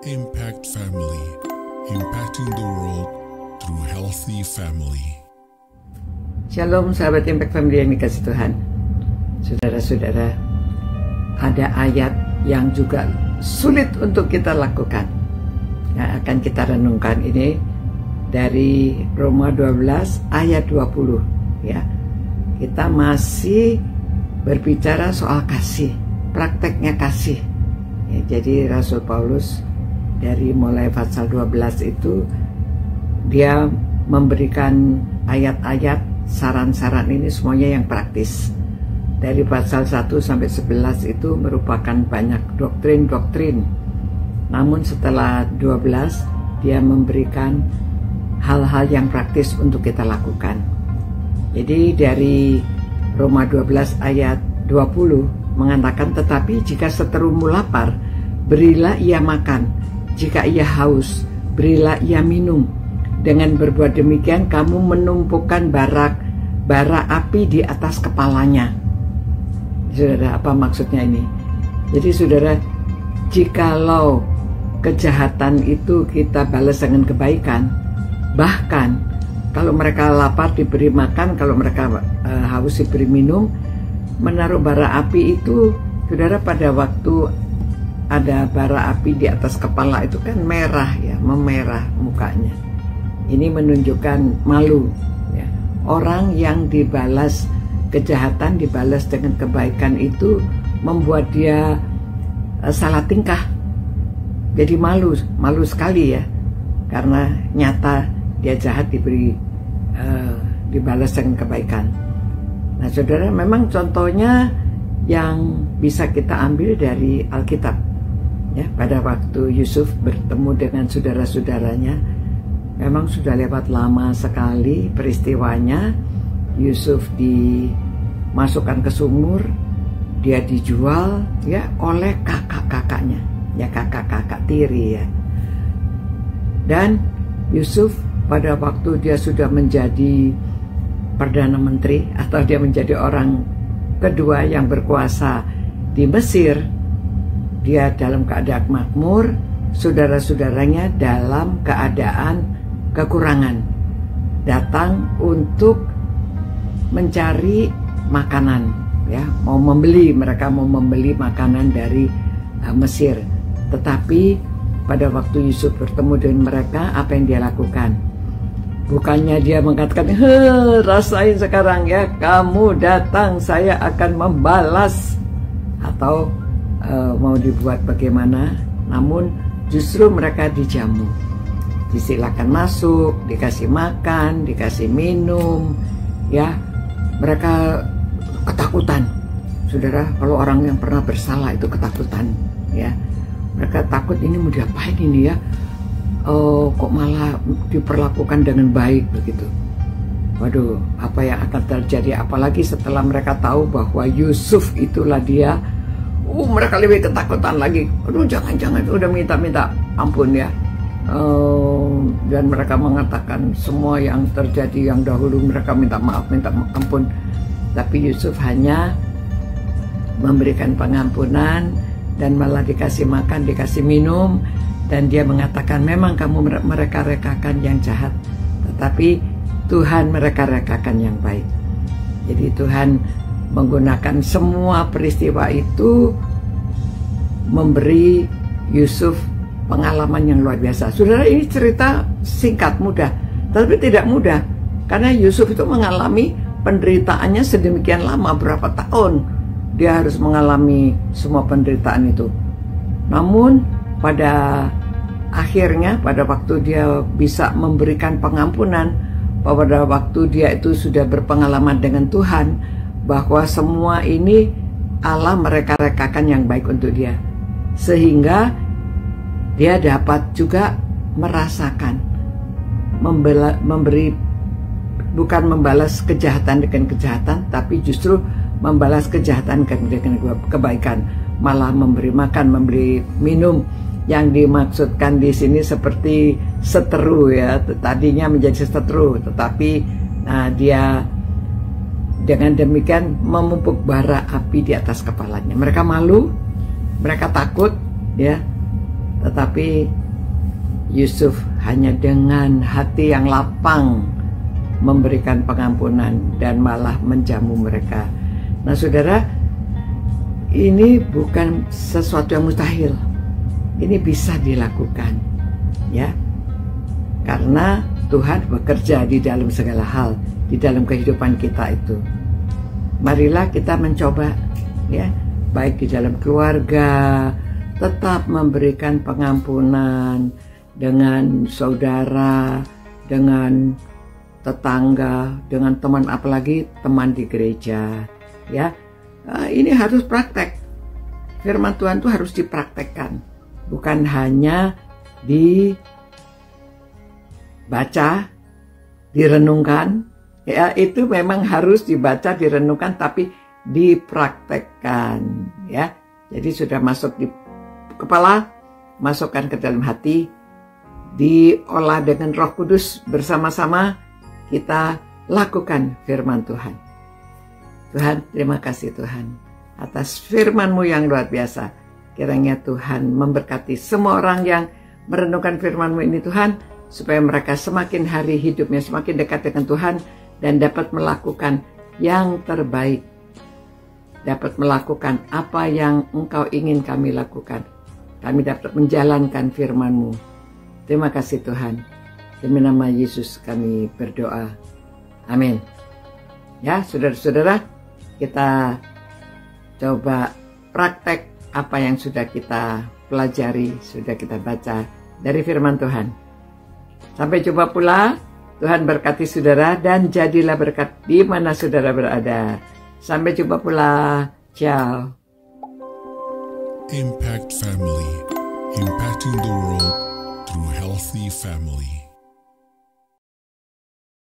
Impact Family, impacting the world through healthy family. Shalom sahabat Impact Family yang dikasih Tuhan. Saudara-saudara, ada ayat yang juga sulit untuk kita lakukan, yang akan kita renungkan ini dari Roma 12 ayat 20 ya. Kita masih berbicara soal kasih, prakteknya kasih ya. Jadi Rasul Paulus dari mulai pasal 12 itu dia memberikan ayat-ayat, saran-saran ini semuanya yang praktis. Dari pasal 1 sampai 11 itu merupakan banyak doktrin-doktrin. Namun setelah 12 dia memberikan hal-hal yang praktis untuk kita lakukan. Jadi dari Roma 12 ayat 20 mengatakan, tetapi jika seterumu lapar, berilah ia makan. Jika ia haus, berilah ia minum. Dengan berbuat demikian, kamu menumpukan bara api di atas kepalanya. Saudara, apa maksudnya ini? Jadi saudara, jikalau kejahatan itu kita balas dengan kebaikan, bahkan kalau mereka lapar diberi makan, kalau mereka haus diberi minum, menaruh bara api itu, saudara, pada waktu ada bara api di atas kepala itu kan merah ya, memerah mukanya. Ini menunjukkan malu ya. Orang yang dibalas kejahatan dibalas dengan kebaikan itu membuat dia salah tingkah. Jadi malu sekali ya, karena nyata dia jahat dibalas dengan kebaikan. Nah saudara, memang contohnya yang bisa kita ambil dari Alkitab ya. Pada waktu Yusuf bertemu dengan saudara-saudaranya, memang sudah lewat lama sekali peristiwanya. Yusuf dimasukkan ke sumur, dia dijual ya oleh kakak-kakaknya, ya kakak-kakak tiri ya. Dan Yusuf pada waktu dia sudah menjadi Perdana Menteri atau dia menjadi orang kedua yang berkuasa di Mesir, dia dalam keadaan makmur, saudara-saudaranya dalam keadaan kekurangan, datang untuk mencari makanan ya, mereka mau membeli makanan dari Mesir. Tetapi pada waktu Yusuf bertemu dengan mereka, apa yang dia lakukan? Bukannya dia mengatakan, rasain sekarang ya, kamu datang saya akan membalas, atau mau dibuat bagaimana. Namun justru mereka dijamu, disilakan masuk, dikasih makan, dikasih minum ya. Mereka ketakutan, saudara. Kalau orang yang pernah bersalah itu ketakutan ya. Mereka takut, ini mau diapain ini ya, kok malah diperlakukan dengan baik begitu. Waduh, apa yang akan terjadi? Apalagi setelah mereka tahu bahwa Yusuf itulah dia, mereka lebih ketakutan lagi. Aduh, jangan-jangan udah minta ampun ya. Dan mereka mengatakan semua yang terjadi yang dahulu, mereka minta maaf, minta ampun. Tapi Yusuf hanya memberikan pengampunan dan malah dikasih makan, dikasih minum. Dan dia mengatakan, memang kamu mereka-rekakan yang jahat, tetapi Tuhan mereka-rekakan yang baik. Jadi Tuhan menggunakan semua peristiwa itu memberi Yusuf pengalaman yang luar biasa. Saudara, ini cerita singkat, mudah, tapi tidak mudah, karena Yusuf itu mengalami penderitaannya sedemikian lama, berapa tahun dia harus mengalami semua penderitaan itu. Namun pada akhirnya, pada waktu dia bisa memberikan pengampunan, pada waktu dia itu sudah berpengalaman dengan Tuhan, bahwa semua ini Allah mereka-rekakan yang baik untuk dia, sehingga dia dapat juga merasakan memberi, bukan membalas kejahatan dengan kejahatan, tapi justru membalas kejahatan dengan kebaikan, malah memberi makan, memberi minum. Yang dimaksudkan di sini seperti seteru ya, tadinya menjadi seteru, tetapi dia dengan demikian memumpuk bara api di atas kepalanya. Mereka malu, mereka takut ya. Tetapi Yusuf hanya dengan hati yang lapang memberikan pengampunan dan malah menjamu mereka. Nah saudara, ini bukan sesuatu yang mustahil. Ini bisa dilakukan, ya, karena Tuhan bekerja di dalam segala hal, di dalam kehidupan kita itu. Marilah kita mencoba, ya, baik di dalam keluarga, tetap memberikan pengampunan dengan saudara, dengan tetangga, dengan teman, apalagi teman di gereja, ya. Ini harus praktek. Firman Tuhan itu harus dipraktekkan, bukan hanya dibaca, direnungkan. Ya, itu memang harus dibaca, direnungkan, tapi dipraktekkan, ya. Jadi sudah masuk di kepala, masukkan ke dalam hati, diolah dengan Roh Kudus, bersama-sama kita lakukan firman Tuhan. Tuhan, terima kasih Tuhan atas firman-Mu yang luar biasa. Kiranya Tuhan memberkati semua orang yang merenungkan firman-Mu ini Tuhan, supaya mereka semakin hari hidupnya semakin dekat dengan Tuhan dan dapat melakukan yang terbaik, dapat melakukan apa yang Engkau ingin kami lakukan. Kami dapat menjalankan firman-Mu. Terima kasih Tuhan. Demi nama Yesus kami berdoa. Amin. Ya, saudara-saudara, kita coba praktek apa yang sudah kita pelajari, sudah kita baca dari firman Tuhan. Sampai jumpa pula. Tuhan berkati saudara dan jadilah berkat di mana saudara berada. Sampai jumpa pula. Ciao. Impact Family, impacting the world through healthy family.